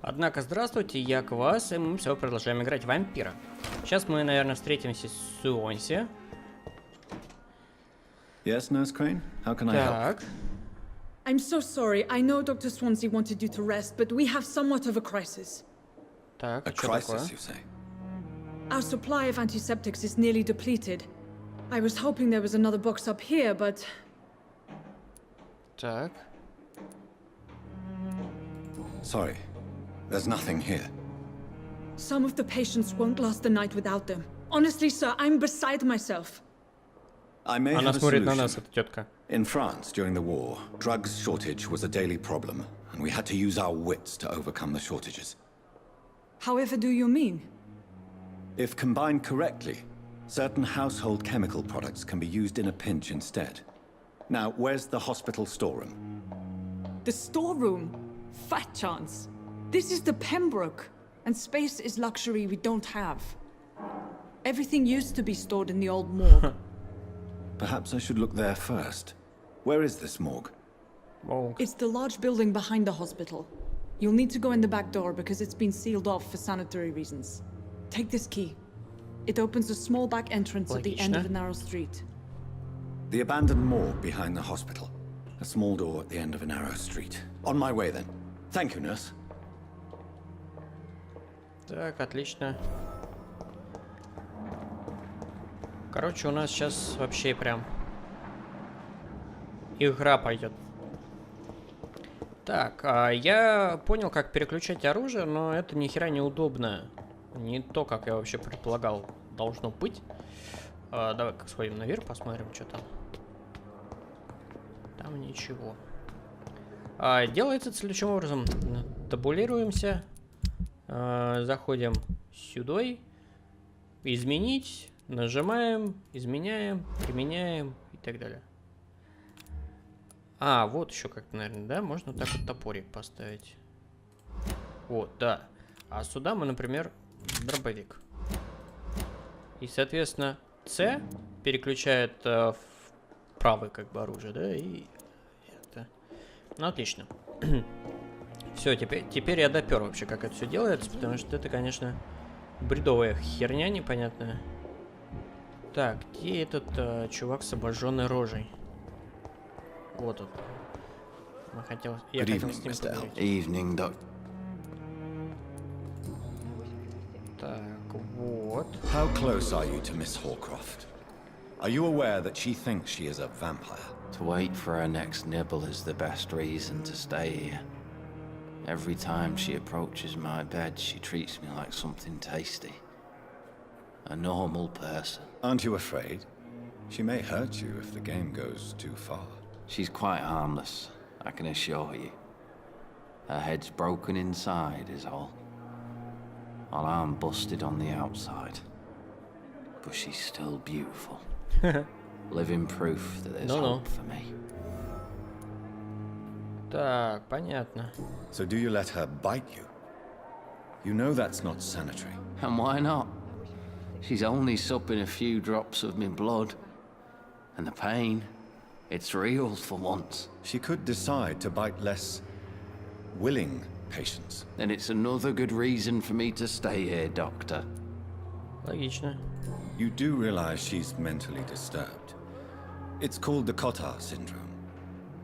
Однако, здравствуйте, я Квас, и мы все продолжаем играть в Вампира. Сейчас мы, наверное, встретимся с Суонси. Yes, Nurse Crane? How can I help? Так, I'm so sorry. I know Dr. Swansea wanted you to rest, but we have somewhat of a crisis. так, A что такое? crisis, you say? Our supply of antiseptics is nearly depleted. I was hoping there was another box up here, but Так, Sorry. There's nothing here. some of the patients won't last the night without them. Honestly, sir, I'm beside myself. I may она have a смотрит на solution. нас, эта тетка. In France, during the war, drugs shortage was a daily problem, and we had to use our wits to overcome the shortages. However do you mean? If combined correctly, certain household chemical products can be used in a pinch instead. Now, where's the hospital storeroom? The storeroom? Fat chance. This is the Pembroke, and space is luxury we don't have. Everything used to be stored in the old morgue. Perhaps I should look there first. Where is this morgue? Оу. It's the large building behind the hospital. You'll need to go in the back door because it's been sealed off for sanitary reasons. Take this key. It opens a small back entrance at the end of a narrow street. The abandoned morgue behind the hospital. A small door at the end of a narrow street. On my way then. Thank you, nurse. Так, отлично. Короче, у нас сейчас вообще прям игра пойдет. Так, я понял, как переключать оружие, но это ни хера неудобно. Не то, как я вообще предполагал, должно быть. Давай-ка сходим наверх, посмотрим, что там. Там ничего. Делается следующим образом. Табулируемся. Заходим сюда. Изменить. Нажимаем, изменяем, применяем и так далее. Вот еще как-то, наверное, да? Можно так вот топорик поставить. Вот, да. А сюда мы, например, дробовик. И, соответственно, C переключает в правый, как бы, оружие, да? И это... Ну, отлично. Все, теперь я допер вообще, как это все делается, потому что это, конечно, бредовая херня непонятная. Так, где этот чувак с обожженной рожей? Вот он. Я хотел с ним поговорить. Evening, Doc. Так, вот. How close are you to Miss Horcroft? Are you aware that she thinks she is a vampire? To wait for her next nibble is the best reason to stay here. Every time she approaches my bed, she treats me like something tasty. A normal person. Aren't you afraid? She may hurt you if the game goes too far. She's quite harmless, I can assure you. Her head's broken inside is all. While I'm busted on the outside. But she's still beautiful. Living proof that there's hope for me. Так, понятно. So do you let her bite you? You know that's not sanitary. And why not? She's only supping a few drops of me blood. And the pain, it's real for once. She could decide to bite less willing patients. Then it's another good reason for me to stay here, Doctor. Логично. You do realize she's mentally disturbed. It's called the Cotard syndrome.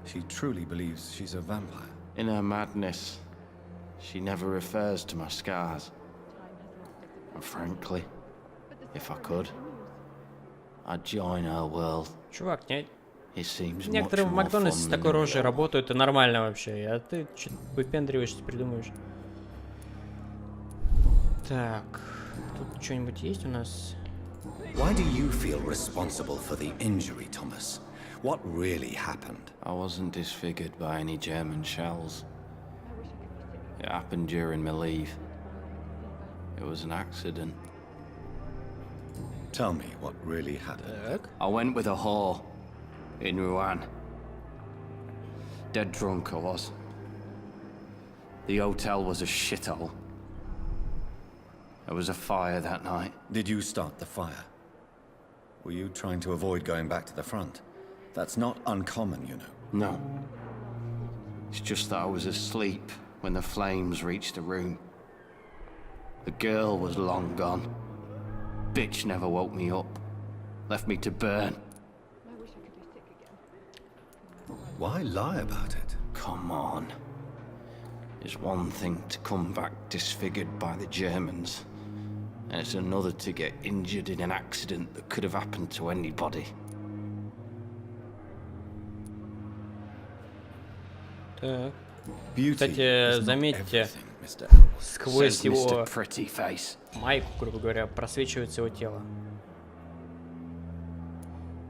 She truly believes she's a vampire. In her madness, she never refers to my scars. And frankly, if I could, I'd join her world. Чувак, It seems much некоторые в more Макдональдсе с fun такой than рожей real. работают, и нормально вообще. А ты что-то выпендриваешься, придумаешь. Так, тут что-нибудь есть у нас? Why do you feel responsible for the injury, Thomas? What really happened? I wasn't disfigured by any German shells. It happened during my leave. It was an accident. Tell me what really happened. Так. I went with a whore in Rouen. Dead drunk I was. The hotel was a shithole. There was a fire that night. Did you start the fire? Were you trying to avoid going back to the front? That's not uncommon, you know. No. It's just that I was asleep when the flames reached the room. The girl was long gone. Bitch never woke me up. Left me to burn. Why lie about it? Come on. It's one thing to come back disfigured by the Germans, and it's another to get injured in an accident that could have happened to anybody. Так. Beauty Кстати, is not заметьте, everything, Mr. Elwood. сквозь Says его Mr. Pretty Face. майку, грубо говоря, просвечивается его тело.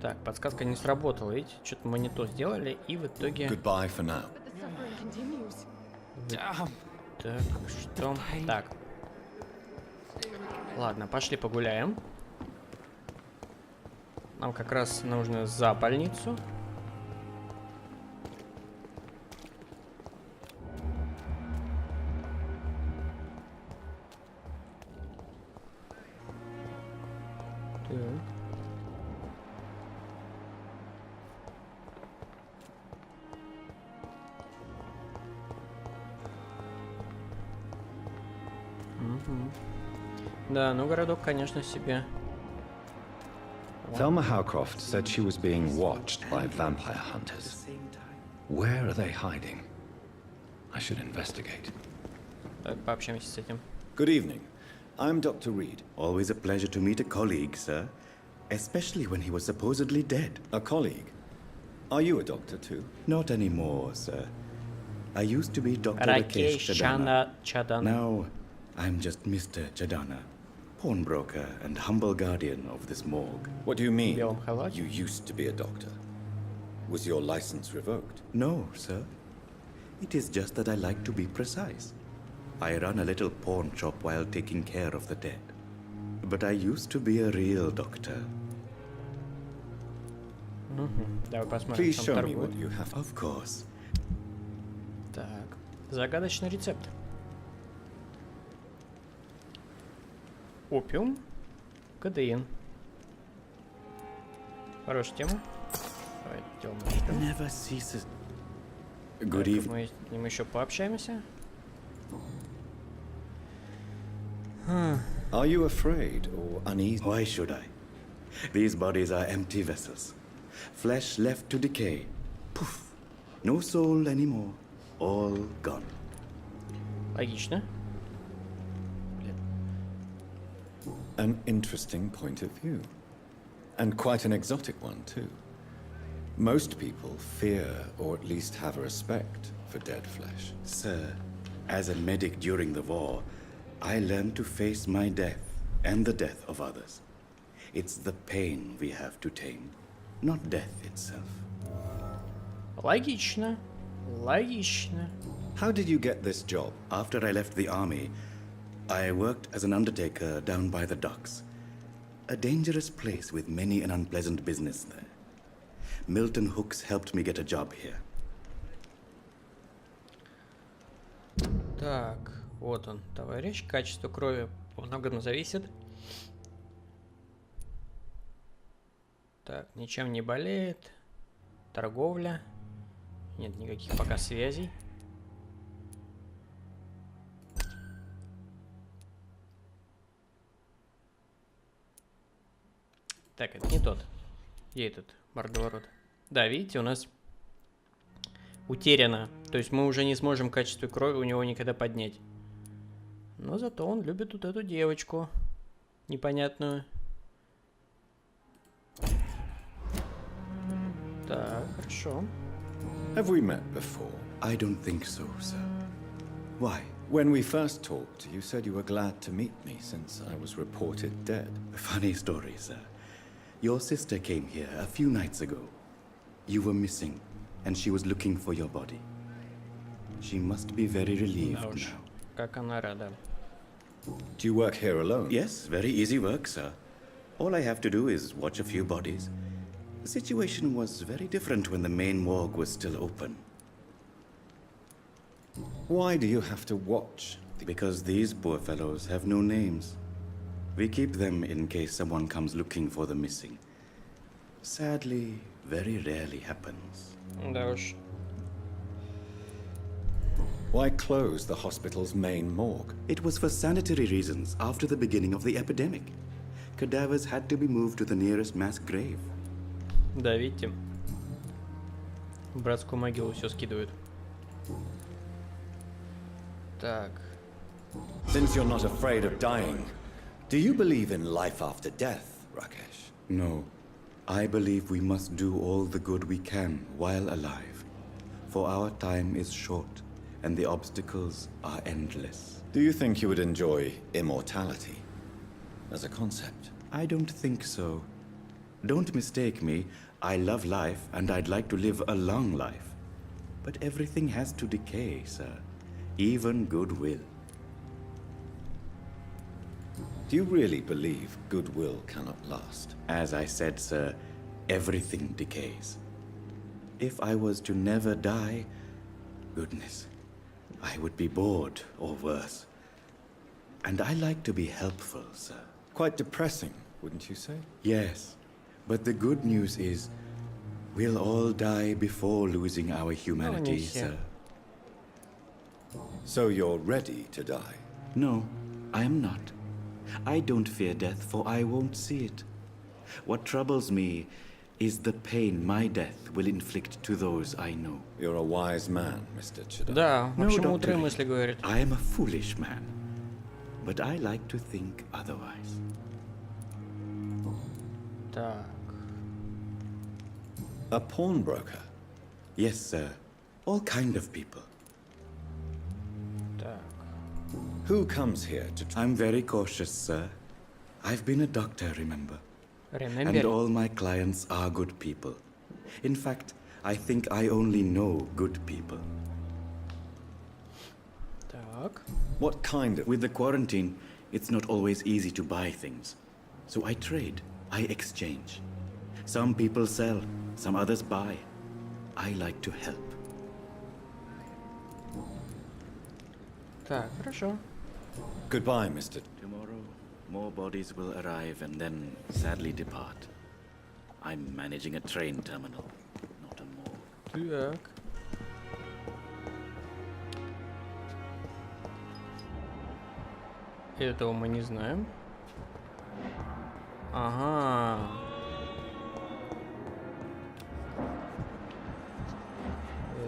Так, подсказка не сработала, видите? Что-то мы не то сделали, и в итоге... Goodbye for now. Так, что? Так. Ладно, пошли погуляем. Нам как раз нужно за больницу. Так. Да, ну городок, конечно, себе. Thelma Howcroft said she was being watched by vampire hunters. Where are they hiding? I should investigate. Давай пообщаемся с этим. Good evening. I'm Dr. Reed. Always a pleasure to meet a colleague, sir. Especially when he was supposedly dead. A colleague. Are you a doctor too? Not anymore, sir. I used to be Dr. Rakesh Rakesh Chadana. Chadana. Now, I'm just Mr. Chadana, pawnbroker and humble guardian of this morgue. What do you mean? белом халате. You used to be a doctor. Was your license revoked? No, sir. It is just that I like to be precise. I run a little pawn shop while taking care of the dead. But I used to be a real doctor. Давай посмотрим, Please что show он me торгует. what you have. Of course. Так, загадочный рецепт. Опиум, кадеин. Хорошая тема. Давай делаем опиум. Never ceases. Good Так, evening. мы с ним еще пообщаемся. Are you afraid or uneasy? Why should I? These bodies are empty vessels. Flesh left to decay. Poof. No soul anymore. All gone. Логично. An interesting point of view. And quite an exotic one, too. Most people fear, or at least have a respect, for dead flesh. Sir, as a medic during the war, I learned to face my death and the death of others. It's the pain we have to tame, not death itself. Логично. Логично. How did you get this job? After I left the army, I worked as an undertaker down by the docks. A dangerous place with many an unpleasant business there. Milton Hooks helped me get a job here. Так, вот он, товарищ. Качество крови многому зависит. Так, ничем не болеет. Торговля. Нет никаких пока связей. Так, это не тот. Где этот мордоворот? Да, видите, у нас утеряно. То есть мы уже не сможем качество крови у него никогда поднять. Но зато он любит вот эту девочку. Непонятную. Так, хорошо. Have we met before? I don't think so, sir. Why? When we first talked, you said you were glad to meet me since I was reported dead. Funny story, sir. Your sister came here a few nights ago. You were missing, and she was looking for your body. She must be very relieved Да уж, now. как она рада. Do you work here alone? Yes, very easy work, sir. All I have to do is watch a few bodies. The situation was very different when the main morgue was still open. Why do you have to watch? Because these poor fellows have no names. We keep them in case someone comes looking for the missing. Sadly, very rarely happens. Да уж. Why close the hospital's main morgue? It was for sanitary reasons after the beginning of the epidemic. Cadavers had to be moved to the nearest mass grave. Да, видите? В братскую могилу все скидывают. Так. Since you're not afraid of dying, do you believe in life after death, Rakesh? No. I believe we must do all the good we can while alive. For our time is short, and the obstacles are endless. Do you think you would enjoy immortality as a concept? I don't think so. Don't mistake me. I love life, and I'd like to live a long life. But everything has to decay, sir. Even goodwill. Do you really believe goodwill cannot last? As I said, sir, everything decays. If I was to never die, goodness, I would be bored or worse. And I like to be helpful, sir. Quite depressing, wouldn't you say? Yes, but the good news is we'll all die before losing our humanity, все. sir. So you're ready to die? No, I am not. I don't fear death, for I won't see it. What troubles me is the pain my death will inflict to those I know. You're a wise man, Mr. Chidam. Да, No, вообще Dr. мудрые Reed. мысли говорит. I am a foolish man, but I like to think otherwise. Так. A pawnbroker? Yes, sir. All kind of people. Так. Who comes here to I'm very cautious, sir. I've been a doctor, remember? And Remember? all my clients are good people. In fact, I think I only know good people. Так. What kind of... With the quarantine, it's not always easy to buy things. So I trade, I exchange. Some people sell, some others buy. I like to help. Так, хорошо. Goodbye, Mr. Tomorrow, more bodies will arrive and then sadly depart. I'm managing a train terminal, not a morgue. Так. Этого мы не знаем. Ага.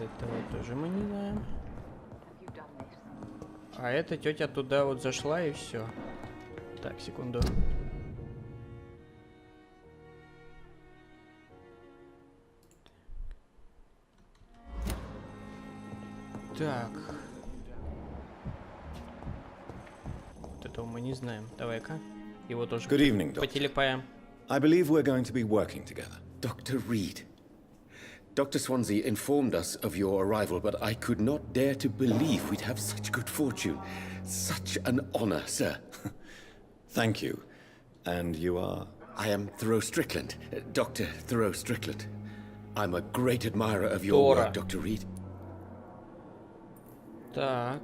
Этого тоже мы не знаем. А эта тетя туда вот зашла и все. Так, секунду. Так. Вот этого мы не знаем. Давай-ка. Его тоже Good evening, Doctor. потелепаем. I believe we're going to be working together. Dr. Reed. Dr. Swansea informed us of your arrival, but I could not dare to believe we'd have such good fortune. Such an honor, sir. Thank you. And you are? I am Thoreau Strickland, Dr. Thoreau Strickland. I'm a great admirer of your Thora. work, Dr. Reed. Так,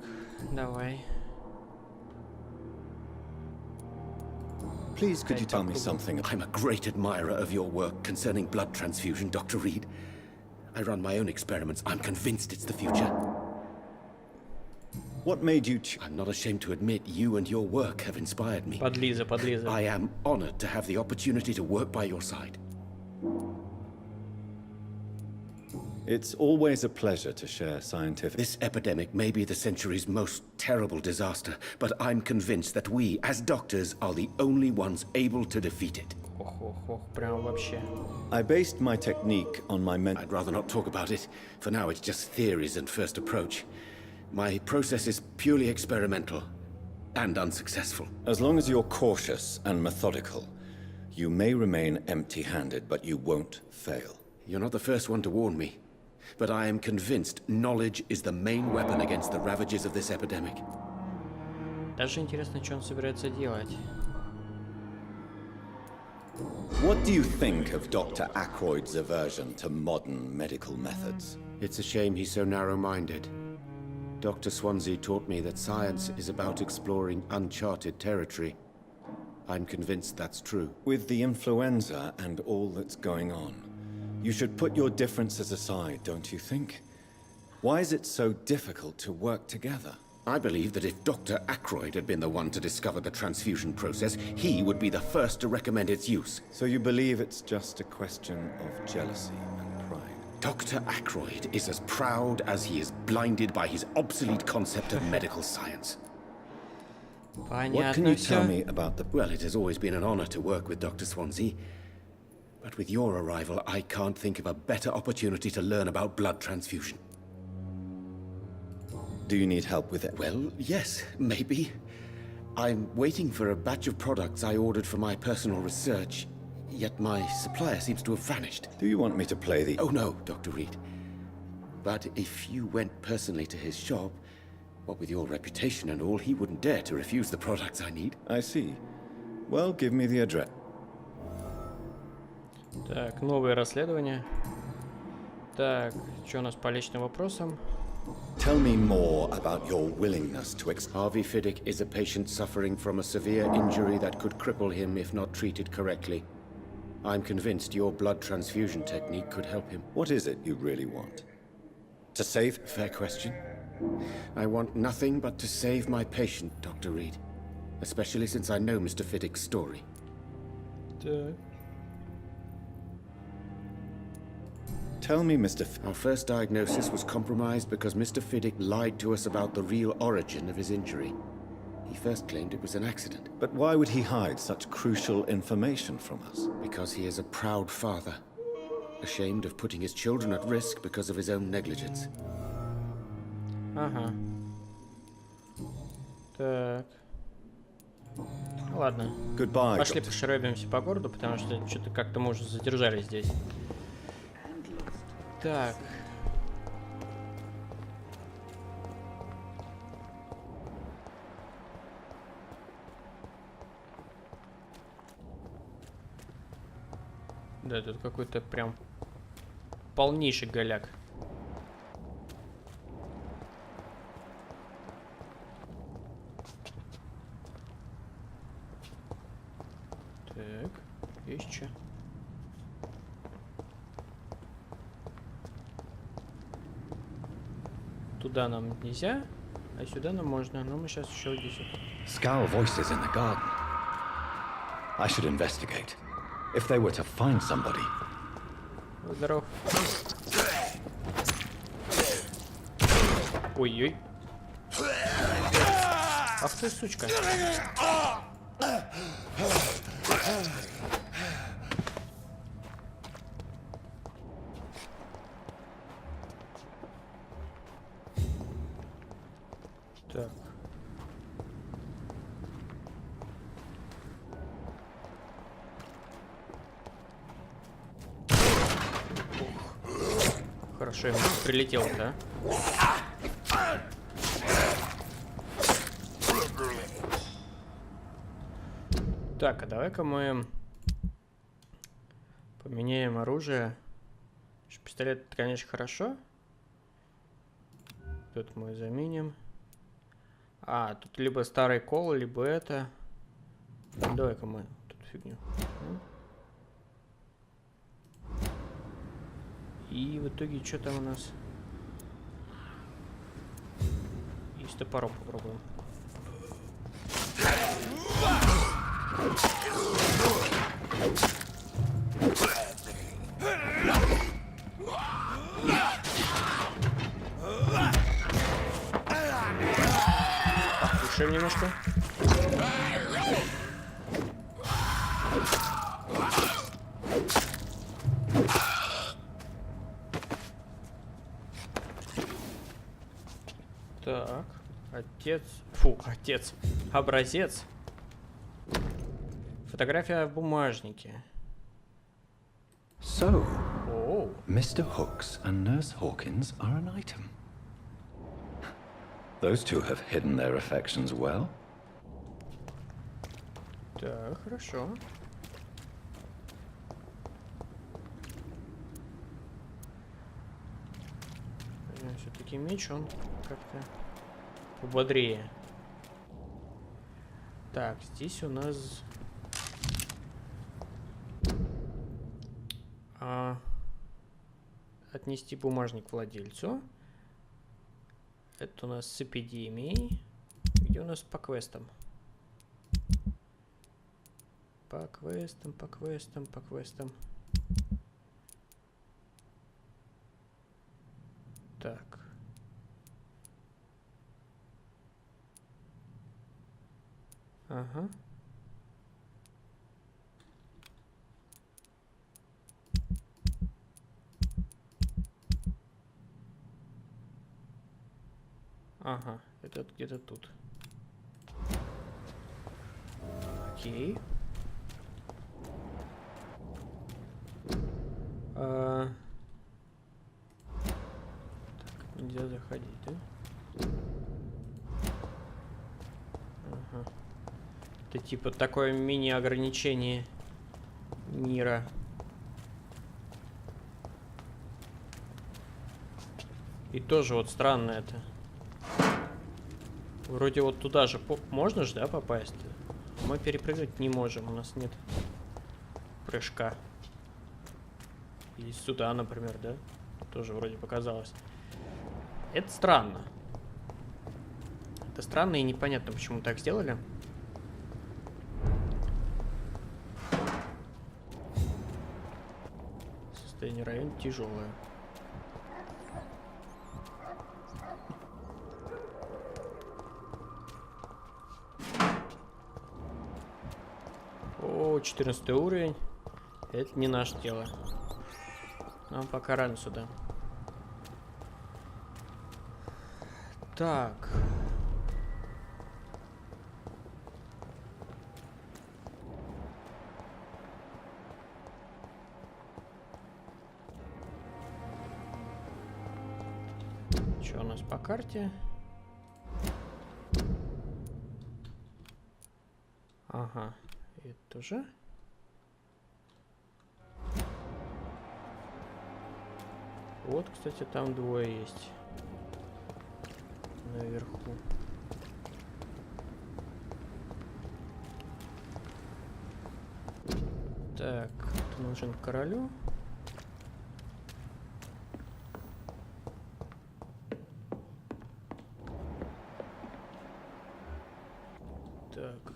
давай. Please, could you tell me something? I'm a great admirer of your work concerning blood transfusion, Dr. Reed. I run my own experiments. I'm convinced it's the future. What made you I'm not ashamed to admit you and your work have inspired me. Подлиза, подлиза. I am honored to have the opportunity to work by your side. It's always a pleasure to share scientific... This epidemic may be the century's most terrible disaster, but I'm convinced that we, as doctors, are the only ones able to defeat it. Ох, ох, ох, прям вообще. I based my technique on my I'd rather not talk about it. For now, it's just theories and first approach. My process is purely experimental and unsuccessful. As long as you're cautious and methodical, you may remain empty-handed, but you won't fail. You're not the first one to warn me, but I am convinced knowledge is the main weapon against the ravages of this epidemic. Даже интересно, что он собирается делать. What do you think of Dr. Ackroyd's aversion to modern medical methods? It's a shame he's so narrow-minded. Dr. Swansea taught me that science is about exploring uncharted territory. I'm convinced that's true. With the influenza and all that's going on, you should put your differences aside, don't you think? Why is it so difficult to work together? I believe that if Dr. Ackroyd had been the one to discover the transfusion process, he would be the first to recommend its use. So you believe it's just a question of jealousy and pride? Dr. Ackroyd is as proud as he is blinded by his obsolete concept of medical science. What can Понятно you tell всё. me about the... Well, it has always been an honor to work with Dr. Swansea. But with your arrival, I can't think of a better opportunity to learn about blood transfusion. Do you need help with it? Well, yes, maybe. I'm waiting for a batch of products I ordered for my personal research, yet my supplier seems to have vanished. Do you want me to play the... Oh no, Dr. Reed. But if you went personally to his shop, what with your reputation and all, he wouldn't dare to refuse the products I need. I see. Well, give me the address. Так, новые расследования. Так, что у нас по личным вопросам? Tell me more about your willingness to Harvey Fiddick is a patient suffering from a severe injury that could cripple him if not treated correctly. I'm convinced your blood transfusion technique could help him. What is it you really want? To save... Fair question. I want nothing but to save my patient, Dr. Reed. Especially since I know Mr. Fiddick's story. Так. Tell me, Mr. Our first diagnosis was compromised because Mr. Fiddick lied to us about the real origin of his injury. He first claimed it was an accident. But why would he hide such crucial information from us? Because he is a proud father. Ashamed of putting his children at risk because of his own negligence. Ага. Так. Ну, ладно. Goodbye, Пошли Doctor. пошарабимся по городу, потому что что-то как-то мы уже задержались здесь. Так. Да, тут какой-то прям полнейший голяк. Так, есть что? Туда нам нельзя, а сюда нам можно. Но мы сейчас еще здесь. Scowl voices in the garden. I should investigate. If they were to find somebody. Здоров. Ой-ой. Ах ты, сучка. Так. Хорошо, ему прилетело-то, а? Так, а давай-ка мы поменяем оружие. Пистолет, конечно, хорошо. Тут мы заменим. А, тут либо старый кол, либо это. Давай-ка мы тут фигню. И в итоге что там у нас? И с топором попробуем. Слушаем немножко. Так, отец, фу, отец, образец. Фотография в бумажнике. So, О, Mr. Hooks and Nurse Hawkins are an item. Those two have hidden their affections well. так, хорошо. Все-таки меч, он как-то пободрее. Так, здесь у нас... отнести бумажник владельцу. Это у нас с эпидемией. Где у нас по квестам? По квестам. Так. Ага. Ага, это где-то тут. Окей. Так, нельзя заходить, да? Ага. Это типа такое мини-ограничение мира. И тоже вот странно это. Вроде вот туда же можно же, да, попасть? Мы перепрыгнуть не можем, у нас нет прыжка. И сюда, например, да? Тоже вроде показалось. Это странно. Это странно и непонятно, почему так сделали. Состояние района тяжелое. О, 14 уровень. Это не наше дело. Нам пока рано сюда. Так. Что у нас по карте? Ага. Это же. Вот, кстати, там двое есть. Наверху. Так, ты нужен королю. Так.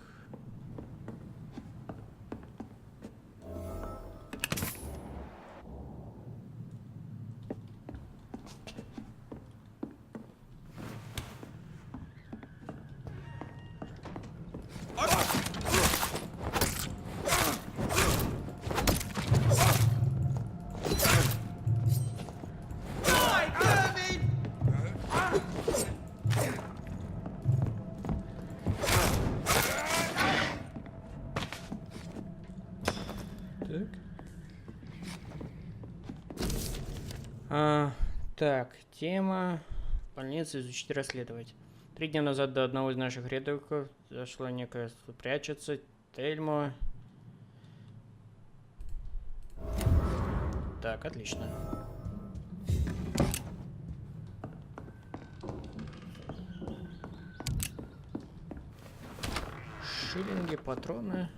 Так, тема. Больница, изучить, расследовать. 3 дня назад до одного из наших рядовиков зашло некое, прячется, Тельмо. Так, отлично. Шиллинги, патроны.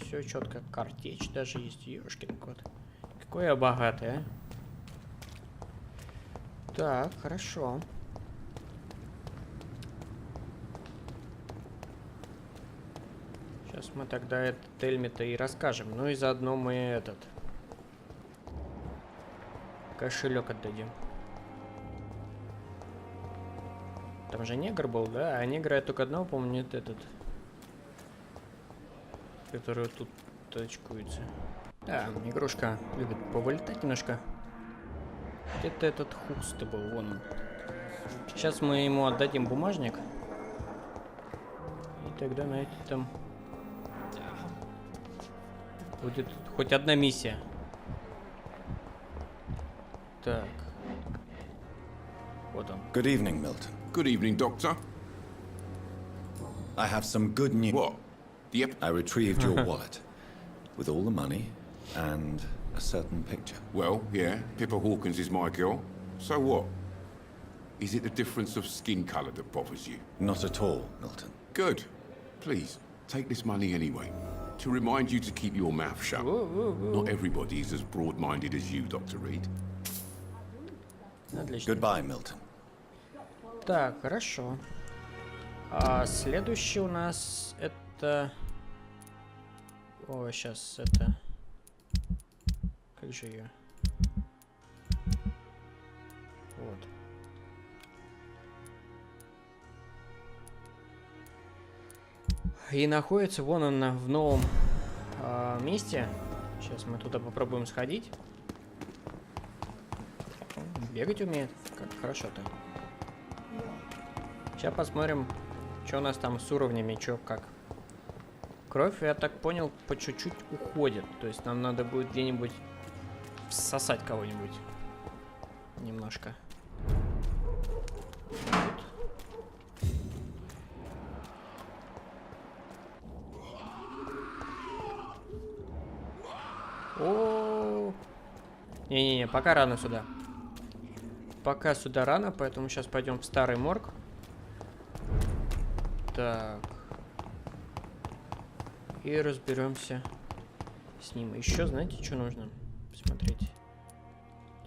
Все четко. Картечь даже есть. Ёшкин кот. Какой я богатый, а? Так, хорошо. Сейчас мы тогда этот Тельме-то и расскажем. Ну и заодно мы этот кошелек отдадим. Там же негр был, да? А негра я только одного помню, это этот, который вот тут точкуется. Да, игрушка любит повылетать немножко. Где-то этот Хукс-то был, вон он. Сейчас мы ему отдадим бумажник. И тогда на этом будет хоть одна миссия. Так. Вот он. Good evening, Milton. Good evening, Doctor. I have some good news. What? Yep. I retrieved your wallet with all the money and a certain picture. Well, yeah, Pippa Hawkins is my girl. So what? Is it the difference of skin colour that bothers you? Not at all, Milton. Good. Please, take this money anyway. To remind you to keep your mouth shut. Not everybody is as broad-minded as you, Dr. Reed. Отлично. Goodbye, Milton. Так, хорошо. А следующий у нас это... О, сейчас это... Как же ее? Вот. И находится вон она в новом месте. Сейчас мы туда попробуем сходить. Бегать умеет. Как хорошо-то. Сейчас посмотрим, что у нас там с уровнями, что как. Кровь, я так понял, по чуть-чуть уходит. То есть нам надо будет где-нибудь всосать кого-нибудь. Немножко. О, не-не-не, пока рано сюда. Пока сюда рано, поэтому сейчас пойдем в старый морг. Так. И разберемся с ним. Еще, знаете, что нужно? Посмотрите.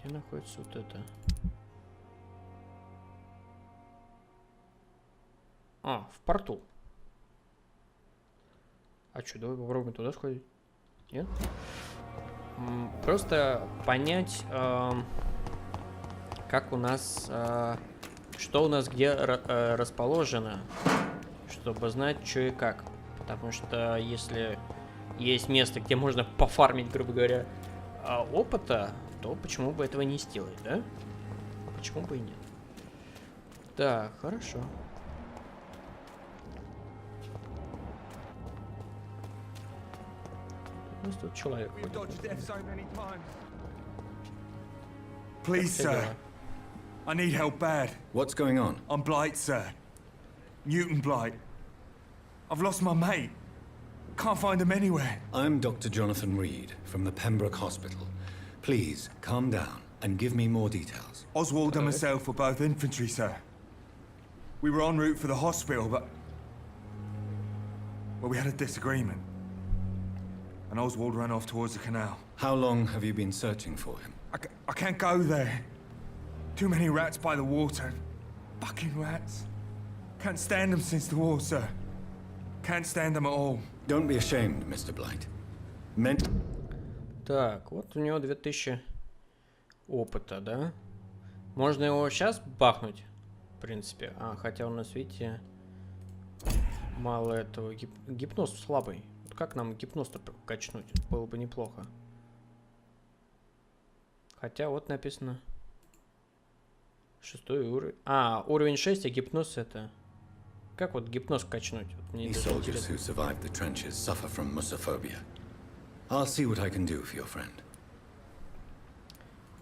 Где находится вот это? А, в порту. А что, давай попробуем туда сходить? Нет? Просто понять, как у нас, что у нас где расположено, чтобы знать, что и как. Потому что если есть место, где можно пофармить, грубо говоря, опыта, то почему бы этого не сделать, да? Почему бы и нет? Так, хорошо. У нас тут человек ходит. Please, sir. I need help bad. What's going on? I'm Blight, sir. Newton Blight. I've lost my mate. Can't find him anywhere. I'm Dr. Jonathan Reed from the Pembroke Hospital. Please, calm down and give me more details. Oswald and myself were both infantry, sir. We were en route for the hospital, but... well, we had a disagreement. And Oswald ran off towards the canal. How long have you been searching for him? I can't go there. Too many rats by the water. Fucking rats. Can't stand them since the war, sir. Can't stand them at all. Don't be ashamed, Mr. Blight. Так, вот у него 2000 опыта, да? Можно его сейчас бахнуть, в принципе. А, хотя у нас, видите, мало этого. Гипноз слабый. Вот как нам гипноз-то качнуть? Было бы неплохо. Хотя вот написано 6 уровень. А, уровень 6, а гипноз это... Как вот гипноз качнуть? Вот мне These даже soldiers who интересно. survived the trenches suffer from musophobia. I'll see what I can do for your friend.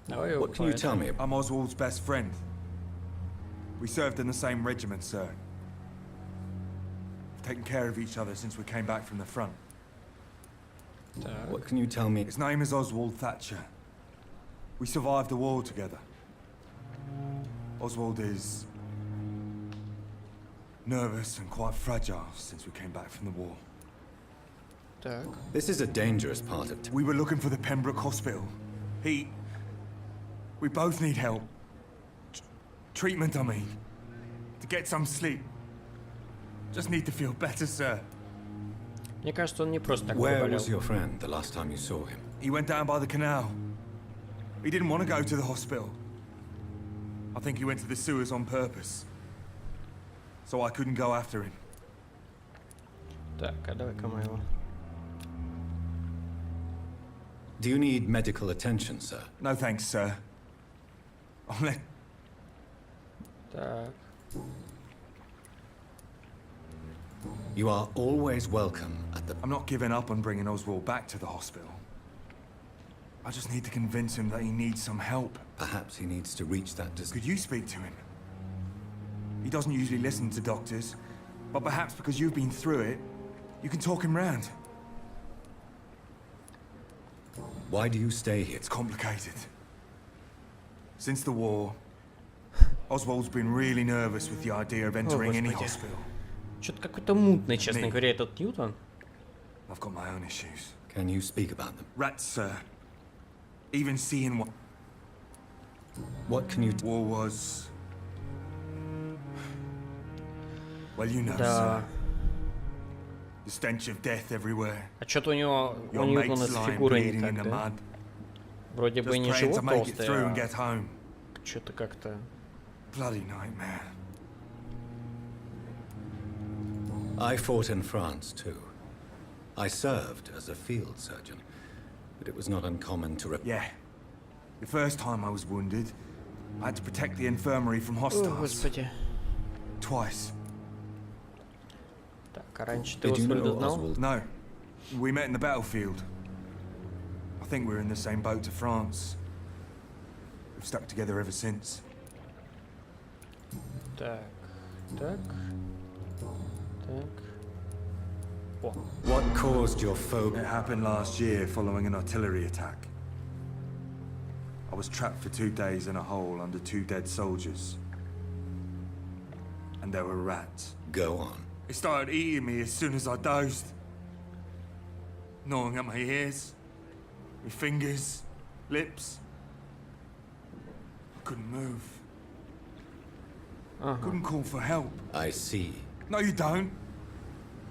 Давай его What can you tell me about? I'm Oswald's best friend. We served in the same regiment, sir. We've taken care of each other since we came back from the front. Так. What can you tell me? His name is Oswald Thatcher. We survived the war together. Oswald is nervous and quite fragile since we came back from the war. Так. This is a dangerous part of... We were looking for the Pembroke Hospital. We both need help. Treatment, I mean. To get some sleep. Just need to feel better, sir. Мне кажется, он не просто так Where заболел. was your friend the last time you saw him? He went down by the canal. He didn't want to go to the hospital. I think he went to the sewers on purpose. So I couldn't go after him. Так, а давай-ка мы его... Do you need medical attention, sir? No thanks, sir. I'll let... Так. You are always welcome at the... I'm not giving up on bringing Oswald back to the hospital. I just need to convince him that he needs some help. Perhaps he needs to reach that Could you speak to him? He doesn't usually listen to doctors, but perhaps because you've been through it, you can talk him round. Why do you stay here? It's complicated. Since the war, Oswald's been really nervous with the idea of entering any Господи. hospital. Что-то какой-то мутный, честно Не. говоря, этот Ньютон. I've got my own issues. Can you speak about them? Rats, sir. Even seeing what What can you... war was Well, you know, Да. sir. The stench of death everywhere. А что-то у него Your Ньютона mates с lying фигурой не bleeding in так, the да? mud. Вроде бы Just не praying живот to make it толстый, through and а get home. что-то как-то... Bloody nightmare. I fought in France, too. I served as a field surgeon, but it was not uncommon to Yeah. The first time I was wounded, I had to protect the infirmary from О, hostiles. господи. Twice. Так, а раньше ты Did you Освальда know знал? Oswald? No. We met in the battlefield. I think we're in the same boat to France. We've stuck together ever since. Так, так, так. О, What caused your foe? It happened last year following an artillery attack. I was trapped for 2 days in a hole under 2 dead soldiers. And there were rats. Go on. They started eating me as soon as I dozed. Gnawing at my ears, my fingers, lips. I couldn't move. Couldn't call for help. I see. No, you don't.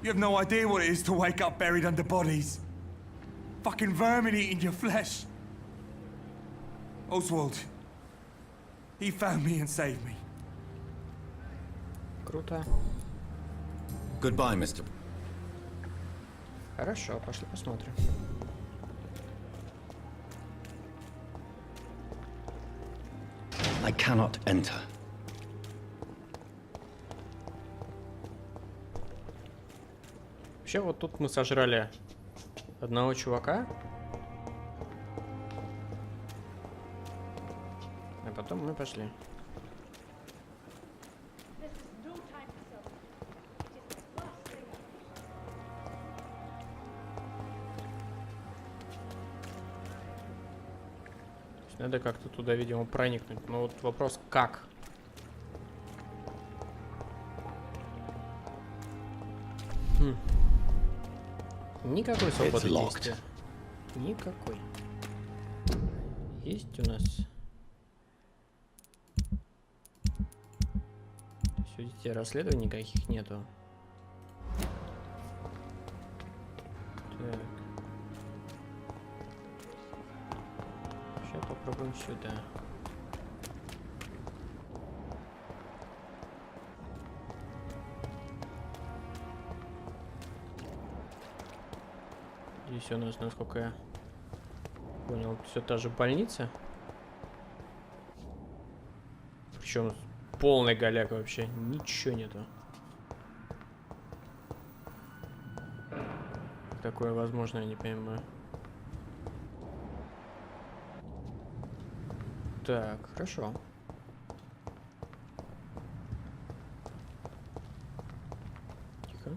You have no idea what it is to wake up buried under bodies. Fucking vermin eating your flesh. Oswald. He found me and saved me. круто. Goodbye, Mr. Хорошо, пошли посмотрим. I cannot enter. Вообще, вот тут мы сожрали одного чувака. А потом мы пошли. Надо как-то туда, видимо, проникнуть. Но вот вопрос, как? Никакой свободы действия. Никакой. Есть у нас... То есть, видите, расследований никаких нету. Так. Сейчас попробуем сюда. Здесь у нас, насколько я понял, все та же больница. Причем полный голяк вообще. Ничего нету. Такое возможно, я не понимаю. Так, хорошо. Тихо.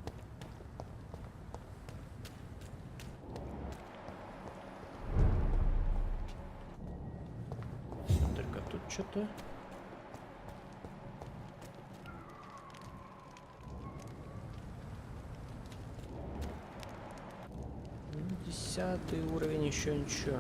Только тут что-то. Десятый уровень, еще ничего.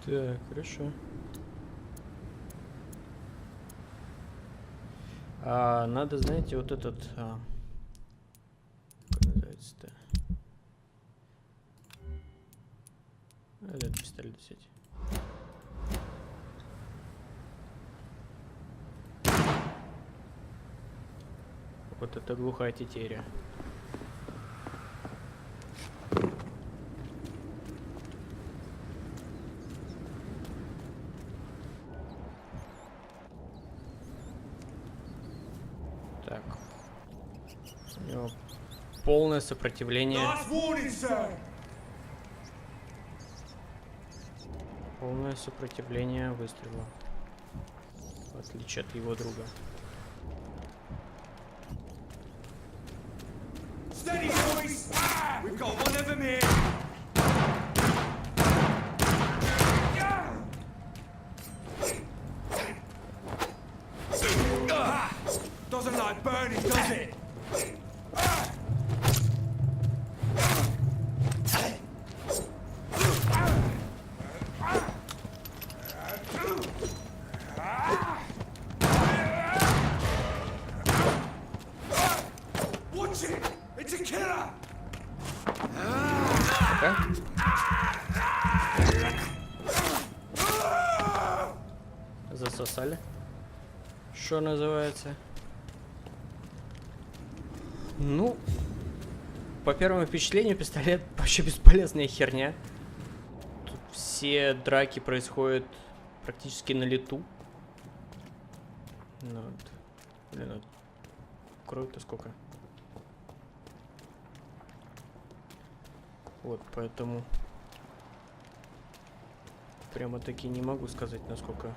Так, хорошо. Надо, знаете, вот этот... как называется-то? Этот пистолет взять. Вот это глухая тетеря. Так. У него полное сопротивление. Полное сопротивление выстрелу. В отличие от его друга. Steady, boys! We've got one of them here! пососали. Что называется. Ну, по первому впечатлению, пистолет вообще бесполезная херня. Тут все драки происходят практически на лету. Ну, вот. Блин, вот. Крови-то сколько? Вот, поэтому прямо таки не могу сказать, насколько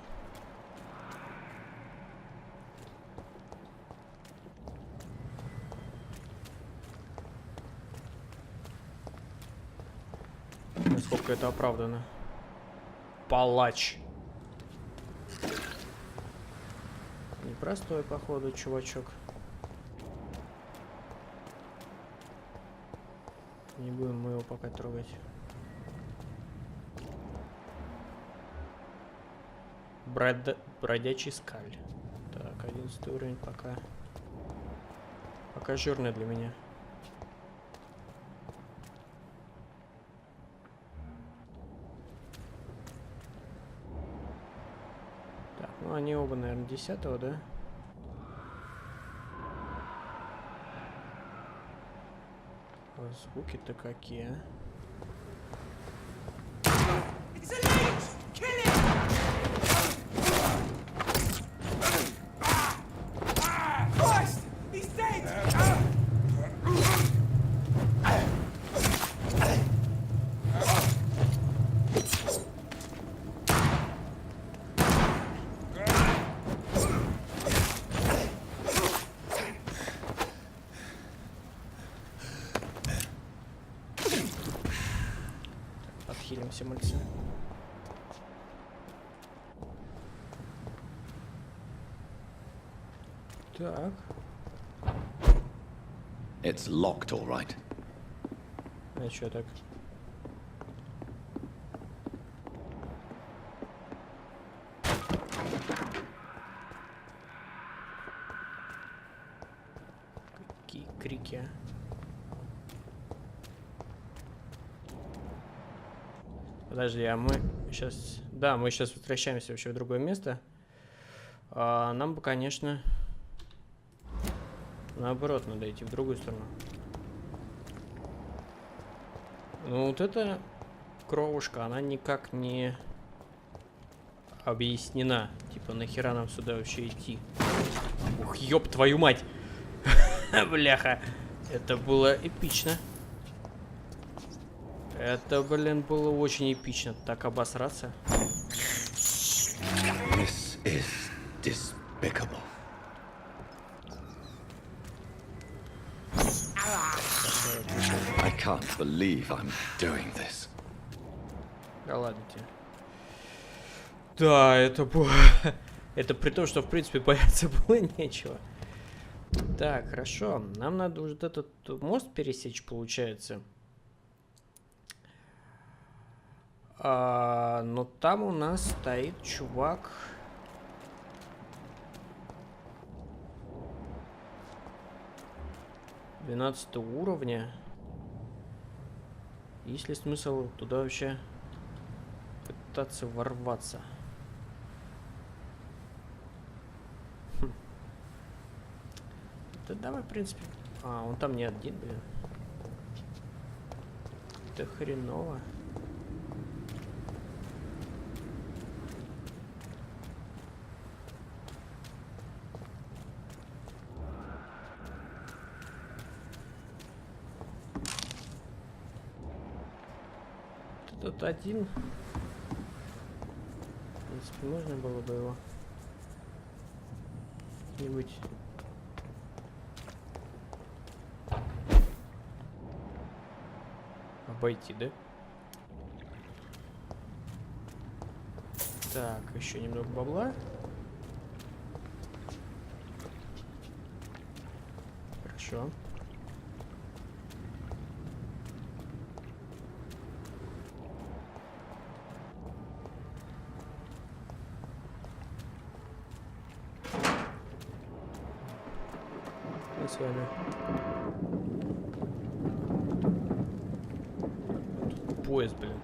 это оправдано. Палач. Непростой, походу, чувачок. Не будем мы его пока трогать. Бродячий скаль. Так, 11 уровень пока жирный для меня. Так, ну они оба, наверное, 10-го, да? Звуки-то какие, а? Отхилимся, мальцы. Так. It's locked, all right. А чё так? Какие крики, а? Подожди, а мы сейчас... Да, мы сейчас возвращаемся вообще в другое место. Нам бы, конечно... Наоборот, надо идти в другую сторону. Ну, вот эта кровушка, она никак не объяснена. Типа, нахера нам сюда вообще идти? Ух, ёб твою мать! Бляха! Это было эпично. Это, блин, было очень эпично. Так обосраться. This is despicable. I can't believe I'm doing this. Да ладно тебе. Да, это было... Это при том, что, в принципе, бояться было нечего. Так, хорошо. Нам надо уже этот мост пересечь, получается. Но там у нас стоит чувак. $12 уровня. Есть ли смысл туда вообще пытаться ворваться? Да давай, в принципе. Он там не один, блин. Это хреново. Тут один. В принципе, можно было бы его как-нибудь обойти, да? Так, еще немного бабла. Хорошо. Мы с вами. Тут поезд, блин.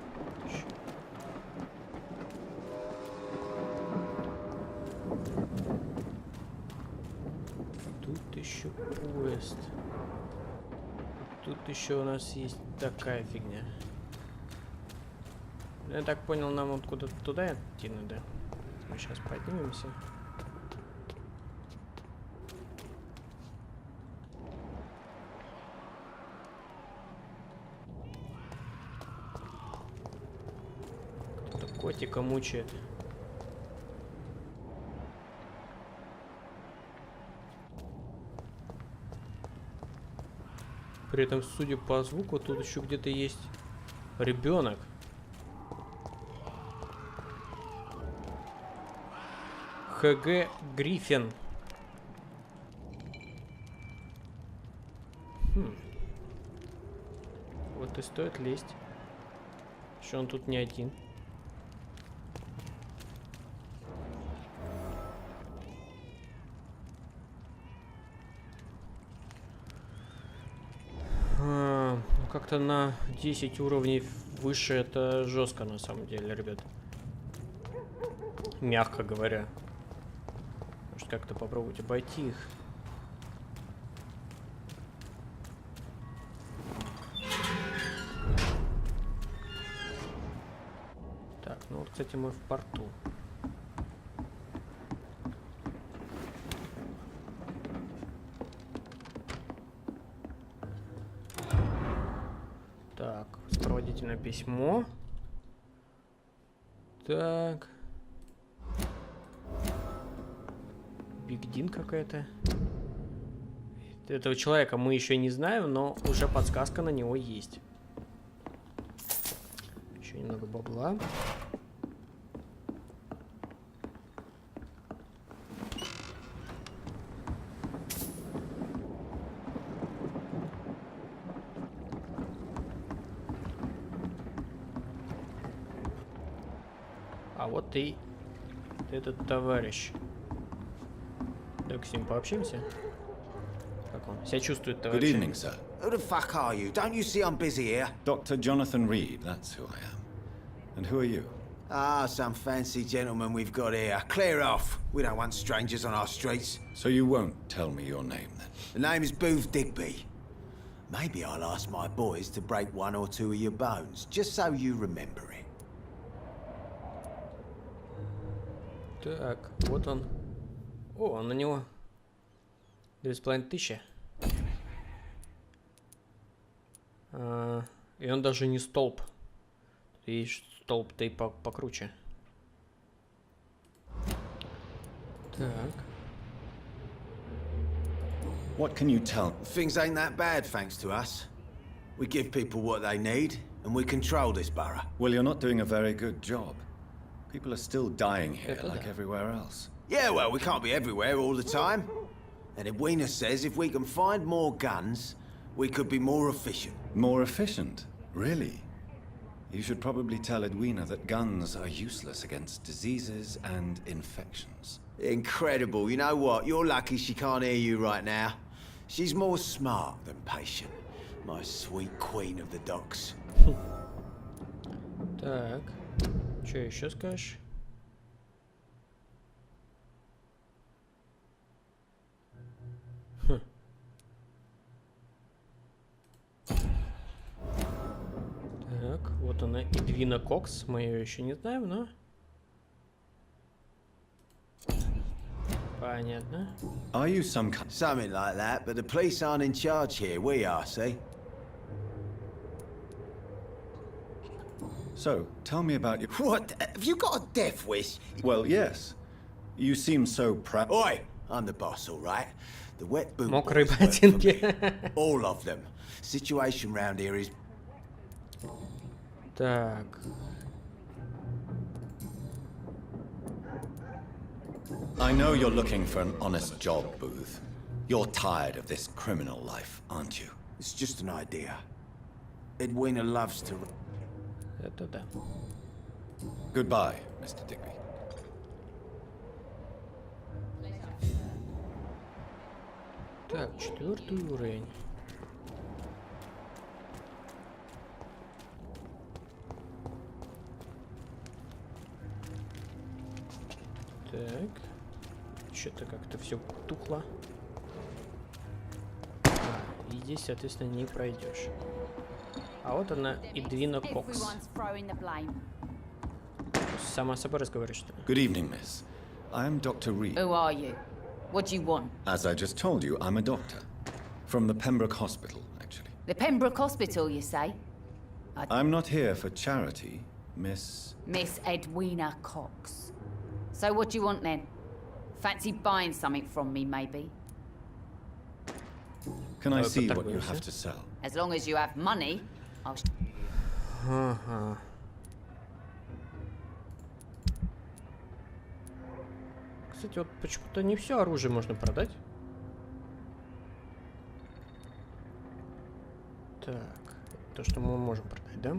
еще поезд. Тут еще у нас есть такая фигня. Я так понял, нам вот куда-то туда идти надо. Мы сейчас поднимемся. Кто-то котика мучает. При этом, судя по звуку, тут еще где-то есть ребенок. ХГ Гриффин. Вот и стоит лезть. Что он тут не один. Как-то на 10 уровней выше это жестко на самом деле, ребят. Мягко говоря. Может, как-то попробовать обойти их. Так, ну вот, кстати, мы в порту. Так, сопроводительное письмо. Так. Бигдин какая-то. Этого человека мы еще не знаем, но уже подсказка на него есть. Еще немного бабла. А вот и этот товарищ. Так, с ним пообщаемся. Как он себя чувствует, Good товарищ? evening, sir. Who the fuck are you? Don't you see I'm busy here? Dr. Jonathan Reed, that's who I am. And who are you? Ah, some fancy gentleman we've got here. Clear off. We don't want strangers on our streets. So you won't tell me your name, then? The name is Booth Digby. Maybe I'll ask my boys to break one or two of your bones, just so you remember it. Так, вот он. О, на него 2500. И он даже не столб. И столб-то и покруче. Так. What can you tell? Things ain't that bad, thanks to us. We give people what they need, and we control this borough. Well, you're not doing a very good job. People are still dying here, Это like да. everywhere else. Yeah, well, we can't be everywhere all the time. And Edwina says if we can find more guns, we could be more efficient. More efficient? Really? You should probably tell Edwina that guns are useless against diseases and infections. Incredible. You know what? You're lucky she can't hear you right now. She's more smart than patient. My sweet queen of the docks. Так. Что еще скажешь? Так, вот она, Эдвина Кокс. Мы ее еще не знаем, но... Понятно. Are you some kind... Something like that, but the police aren't in charge here. We are, see? So, tell me about your... What? Have you got a death wish? Well, yes. You seem so proud... Oi! I'm the boss, all right? The wet boot Мокрые boys work for ботинки. me. All of them. Situation round here is... Так. I know you're looking for an honest job, Booth. You're tired of this criminal life, aren't you? It's just an idea. Edwina loves to... Это да. Goodbye, Mr. Digby. Так, 4-й уровень. Так. Что-то как-то все тухло. здесь, соответственно, не пройдешь. А вот она, Эдвина Кокс. Сама собой разговаривает, что ли? Good evening, miss. I am Dr. Reed. Who are you? What do you want? As I just told you, I'm a doctor. From the Pembroke Hospital, actually. The Pembroke Hospital, you say? I'm not here for charity, Miss... Miss Edwina Cox. So what do you want then? Fancy buying something from me, maybe? Can I see what you have to sell? As long as you have money, I'll... Ага. Кстати, вот почему-то не все оружие можно продать. Так, то, что мы можем продать, да?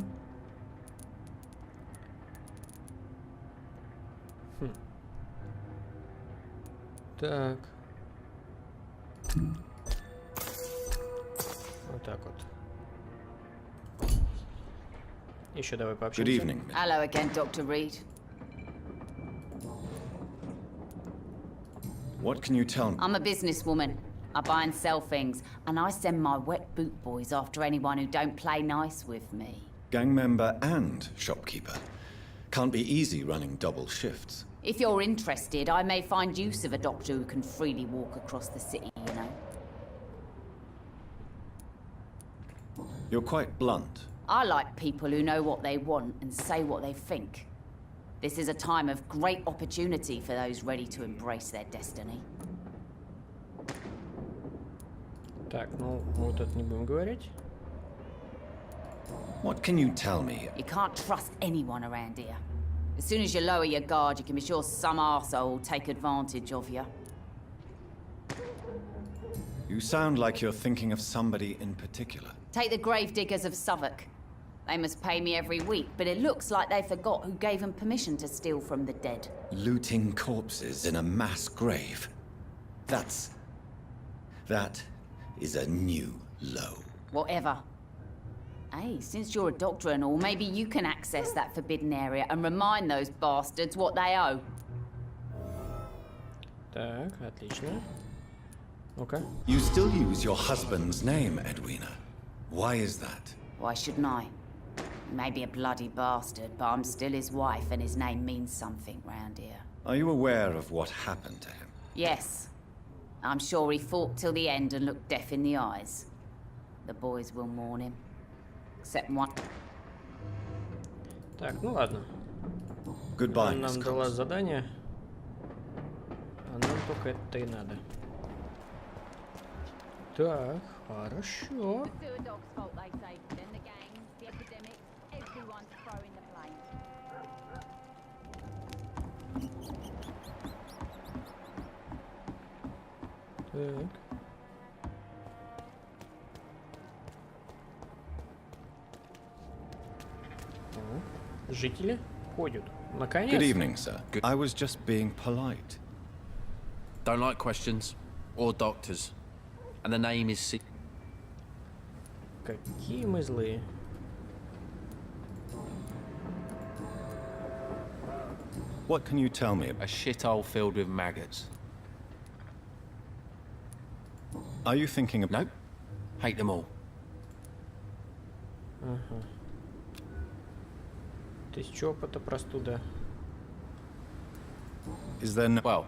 Хм. Так. Вот так вот. Еще давай пообщаемся. Good evening. Hello again, Dr. Reed. What can you tell me? I'm a businesswoman. I buy and sell things, and I send my wet boot boys after anyone who don't play nice with me. Gang member and shopkeeper. Can't be easy running double shifts. If you're interested, I may find use of a doctor who can freely walk across the city, you know. You're quite blunt. I like people who know what they want and say what they think. This is a time of great opportunity for those ready to embrace their destiny. Так, ну, мы вот это не будем говорить. What can you tell me? You can't trust anyone around here. As soon as you lower your guard, you can be sure some arsehole will take advantage of you. You sound like you're thinking of somebody in particular. Take the gravediggers of Southwark. They must pay me every week, but it looks like they forgot who gave them permission to steal from the dead. Looting corpses in a mass grave. That is a new low. Whatever. Hey, since you're a doctor and all, maybe you can access that forbidden area and remind those bastards what they owe. Так, отлично. Ну-ка. You still use your husband's name, Edwina. Why is that? Why shouldn't I? He may be a bloody bastard, but I'm still his wife and his name means something round here. Are you aware of what happened to him? Yes. I'm sure he fought till the end and looked death in the eyes. The boys will mourn him. Except one. Так, ну ладно. Goodbye, Она Miss нам дала Cox. задание. А нам только это и надо. Так, хорошо. Так. О, жители ходят. Good Наконец. evening, sir. I was just being polite. Don't like questions or doctors. And the name is Какие мы злые. What can you tell me? a shithole filled with maggots. Are you thinking of... Nope. Hate them all. Ага. 1000 опыта, простуда. Is there no... Well,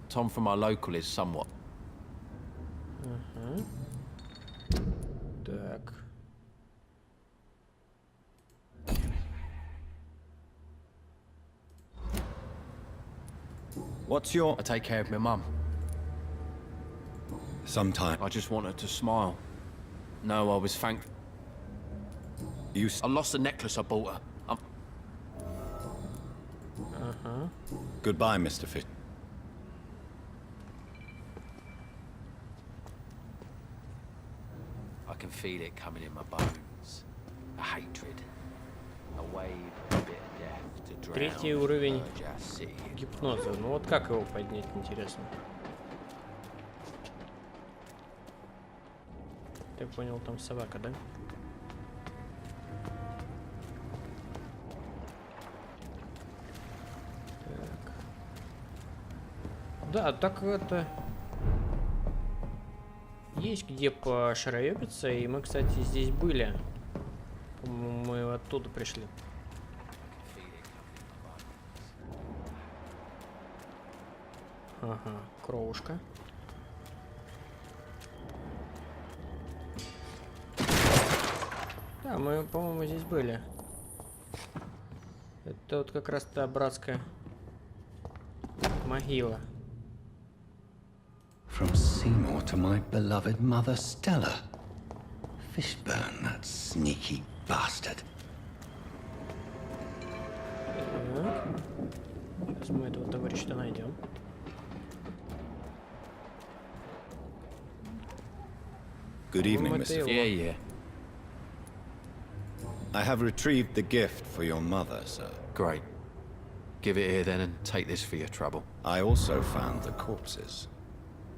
Tom from our local is somewhat. Ага. Так. What's your... I take care of my mum. Sometime... I just want her to smile. No, I was thankful. You... I lost the necklace I bought her. Ага. Goodbye, Mr. Fish. I can feel it coming in my bones. A hatred. A wave of bitter death to drown Третий уровень the urge I see. гипноза. Ну вот как его поднять, интересно. Ты понял, там собака, да? Так. Да, так это... есть где пошароебиться, и мы, кстати, здесь были. По-моему, мы оттуда пришли. Ага, кровушка. Да, мы, по-моему, здесь были. Это вот как раз та братская могила. From Seymour to my beloved mother Stella. Fishburne, that sneaky bastard. Так. Сейчас мы этого товарища найдем. Good evening, По-моему, это Mr. его. Yeah. I have retrieved the gift for your mother, sir. Great. Give it here then and take this for your trouble. I also found the corpses.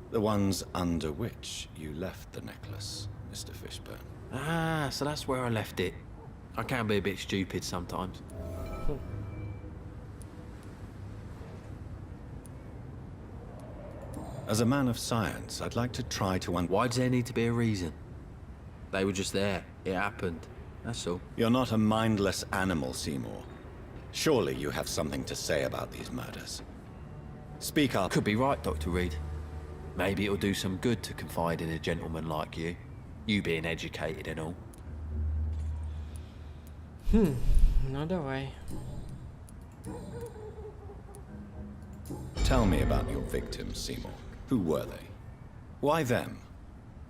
The ones under which you left the necklace, Mr. Fishburne. Ah, so that's where I left it. I can be a bit stupid sometimes. As a man of science, I'd like to try to Why does there need to be a reason? They were just there. It happened. That's all. You're not a mindless animal, Seymour. Surely you have something to say about these murders. Speak up. Could be right, Dr. Reed. Maybe it'll do some good to confide in a gentleman like you. You being educated and all. Ну давай. Tell me about your victims, Seymour. Who were they? Why them?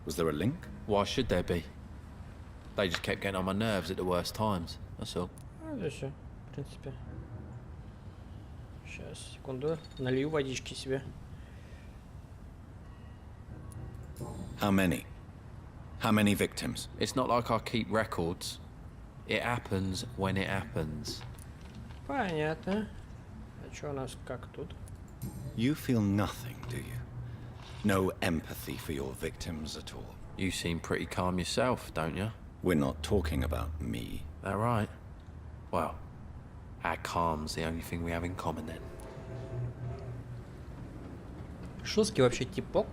Was there a link? Why should there be? They just kept getting on my nerves at the worst times. That's all. Ну да все, в принципе. Сейчас, секунду. Налью водички себе. How many? How many victims? It's not like I keep records. It happens when it happens. Понятно. А что у нас как тут? You feel nothing, do you? No empathy for your victims at all? You seem pretty calm yourself, don't you? We're not talking about me. That right? Well, our calm's the only thing we have in common then. Шусский вообще типок.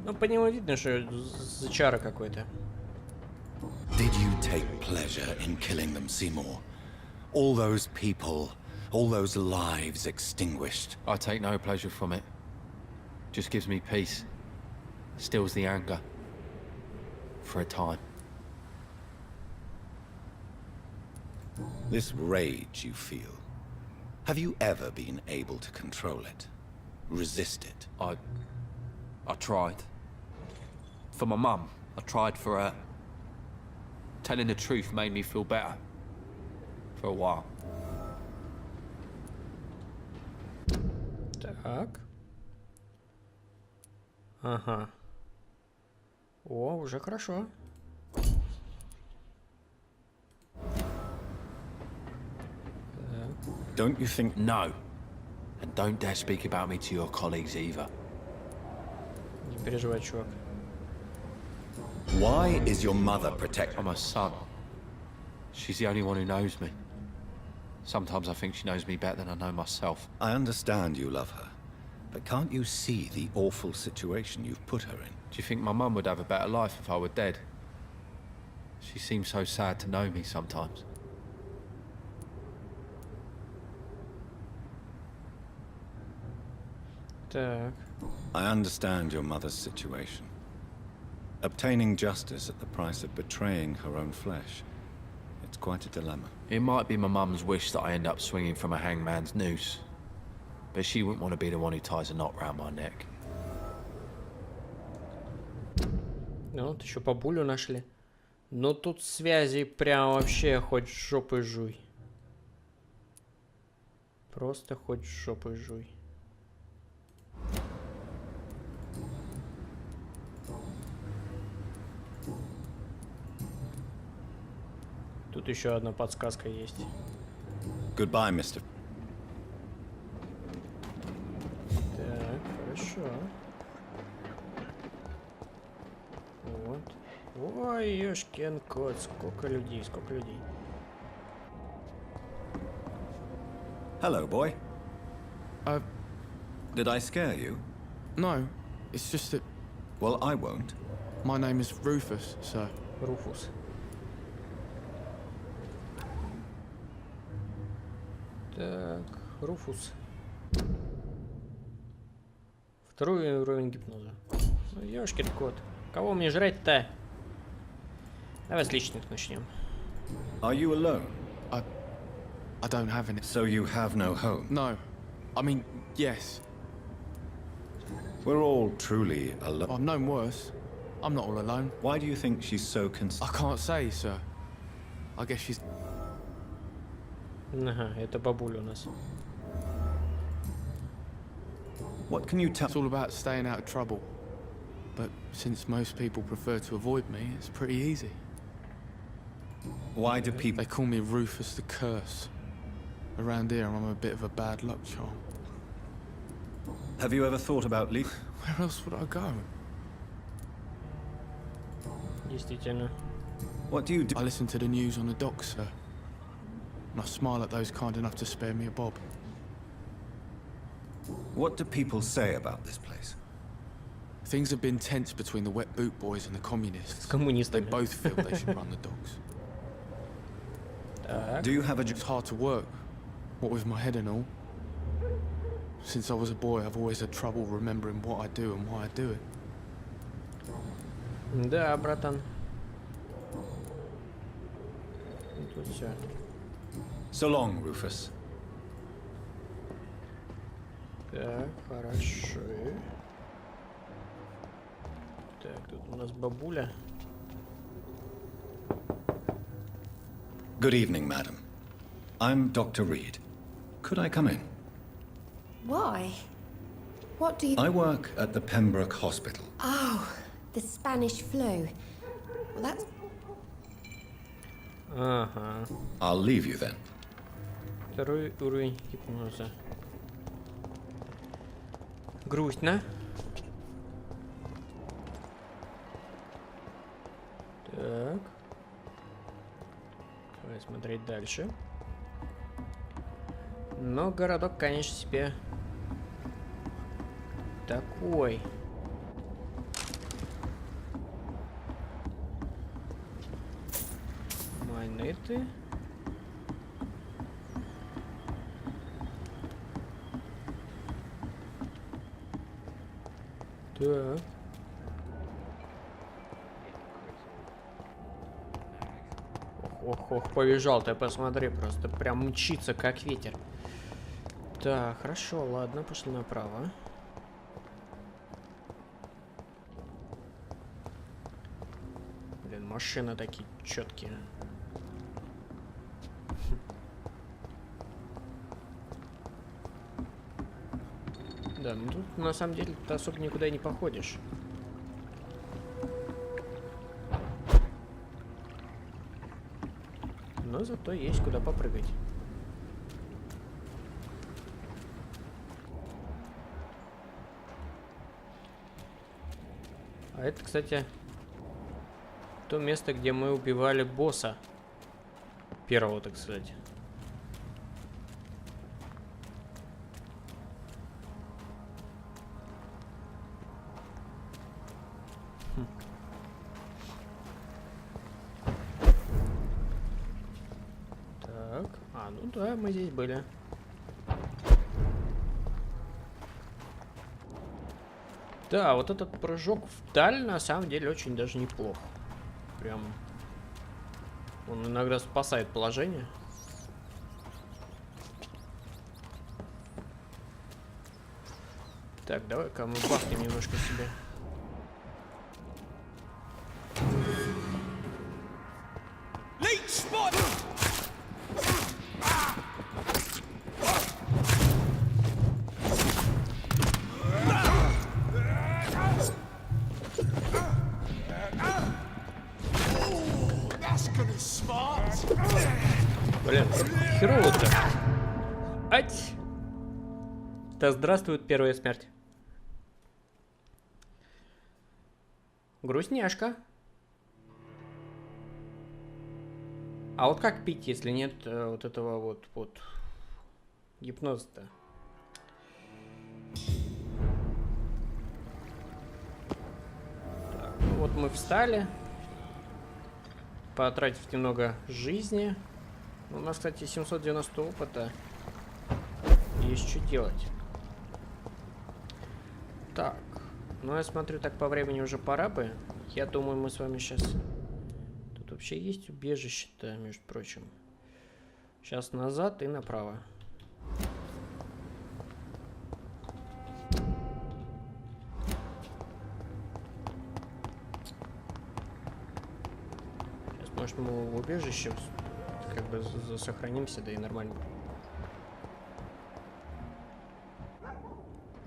Ну, по нему видно, что зачара какой-то. Did you take pleasure in killing them, Seymour? All those people, all those lives extinguished. I take no pleasure from it. Just gives me peace. Stills the anger. For a time. This rage you feel, have you ever been able to control it? Resist it? I tried. For my mum. I tried for her. Telling the truth made me feel better. For a while. Так. Ага. О, уже хорошо. Don't you think... No. And don't dare speak about me to your colleagues either. Не переживай, чувак. Why is your mother protected? I'm her son. She's the only one who knows me. Sometimes I think she knows me better than I know myself. I understand you love her, but can't you see the awful situation you've put her in? Do you think my mum would have a better life if I were dead? She seems so sad to know me sometimes. Так. I understand your mother's situation. Obtaining justice at the price of betraying her own flesh. It's quite a dilemma. It might be my mum's wish that I end up swinging from a hangman's noose. But she wouldn't want to be the one who ties a knot round my neck. Ну, вот еще бабулю нашли. Ну, тут связи прям вообще хоть жопой жуй. Просто хоть жопой жуй. Тут еще одна подсказка есть. Goodbye, Mr. Так, хорошо. Вот. Ой, ёшкин кот, сколько людей, сколько людей. Hello, boy. Did I scare you? No, it's just that... Well, I won't. My name is Rufus, sir. Руфус. Так, Руфус. Второй уровень гипноза. Ну, ёшкин кот. Кого мне жрать-то? Давай с личных начнем. Are you alone? I don't have any. So you have no home? No. I mean, yes. We're all truly alone. I've known worse. I'm not all alone. Why do you think she's so I can't say, sir. I guess she's... Ага, это бабуля у нас. What can you tell? It's all about staying out of trouble. But since most people prefer to avoid me, it's pretty easy. Why do people... They call me Rufus the Curse. Around here, I'm a bit of a bad luck charm. Have you ever thought about leaving? Where else would I go? Действительно. What do you do? I listen to the news on the docks, sir. And I smile at those kind enough to spare me a bob. What do people say about this place? Things have been tense between the wet boot boys and the communists. С They коммунистами. both feel they should run the docks. Так. Do you have a It's hard to work, what with my head and all. Since I was a boy, I've always had trouble remembering what I do and why I do it. Да, братан. Тут все. So long, Rufus. Так, хорошо. Так, тут у нас бабуля. Good evening, madam. I'm Dr. Reed. Could I come in? Why? What do you... I work at the Pembroke Hospital. Oh, the Spanish flu. Well, that's... Ага. I'll leave you then. Второй уровень гипноза. Грустно. Так. Давай смотреть дальше. Но городок, конечно, себе такой. Монеты. Так. Ох, побежал, ты посмотри, просто прям мчится, как ветер. Так, хорошо, ладно, пошли направо. Блин, машины такие четкие. Да, ну тут на самом деле ты особо никуда и не походишь. Но зато есть куда попрыгать. А это, кстати, то место, где мы убивали босса. Первого, так сказать. Так, ну да, мы здесь были. Да, вот этот прыжок вдаль на самом деле очень даже неплох. Прям он иногда спасает положение. Так, давай-ка мы бахнем немножко себе. Блин, херово-то. Ать! Да здравствует первая смерть. Грустняшка. А вот как пить, если нет вот этого вот гипноза-то? Так, ну вот мы встали, потратив немного жизни. У нас, кстати, 790 опыта. Есть что делать. Так. Ну, я смотрю, так по времени уже пора бы. Я думаю, мы с вами сейчас... Тут вообще есть убежище-то, между прочим. Сейчас назад и направо. Сейчас, может, мы в убежище как бы сохранимся, да и нормально.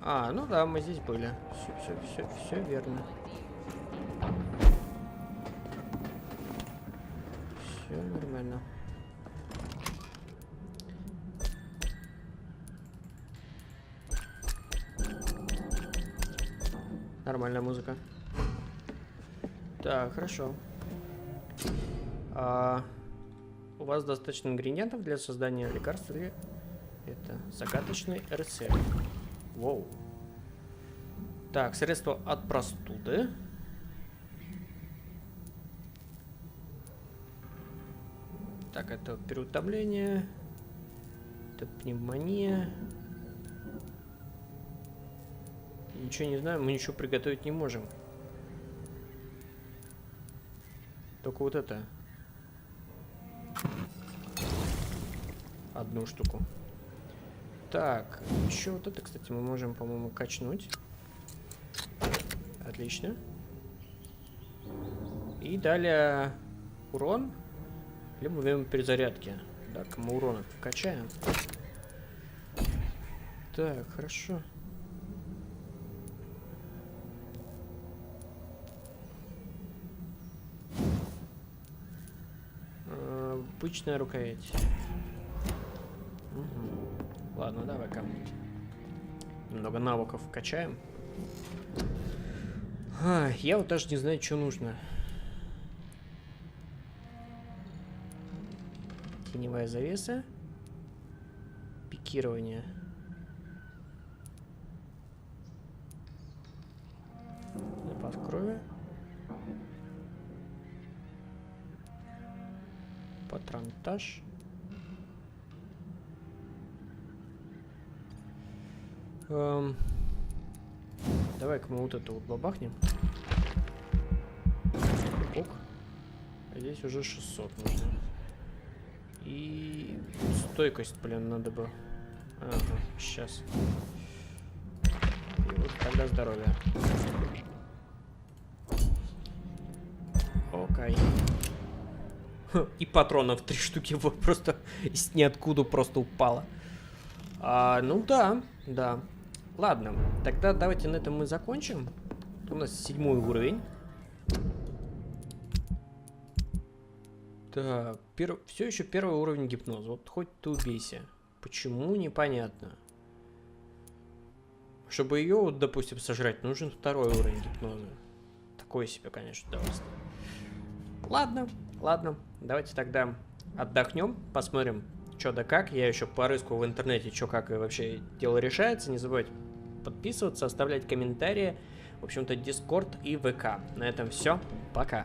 А, ну да, мы здесь были. Все верно. Все нормально. Нормальная музыка. Так, хорошо. У вас достаточно ингредиентов для создания лекарств или это загадочный рецепт? Воу. Так, средство от простуды. Так, это переутомление. Это пневмония. Ничего не знаю, мы ничего приготовить не можем. Только вот это. Одну штуку. Так, еще вот это, кстати, мы можем, по-моему, качнуть. Отлично. И далее урон. Либо время перезарядки. Так, мы урона качаем. Так, хорошо. Обычная рукоять. Угу. Ладно, давай-ка. Много навыков качаем. Я вот даже не знаю, что нужно. Теневая завеса. Пикирование. Запас крови. Патронтаж. Давай-ка мы вот это вот бабахнем. Ок. А здесь уже 600 нужно. И стойкость, блин, надо бы. Ага, сейчас. И вот тогда здоровье. Окей. И патронов 3 штуки вот просто из ниоткуда просто упало. Ну да, да. Ладно, тогда давайте на этом мы закончим. У нас 7-й уровень. Так, все еще 1-й уровень гипноза. Вот хоть ты убейся. Почему, непонятно. Чтобы ее, вот, допустим, сожрать, нужен 2-й уровень гипноза. Такое себе, конечно, удовольствие. Ладно, ладно. Давайте тогда отдохнем, посмотрим, что да как. Я еще порыскаю в интернете, что как и вообще дело решается. Не забывайте подписываться, оставлять комментарии. В общем-то, Discord и ВК. На этом все. Пока.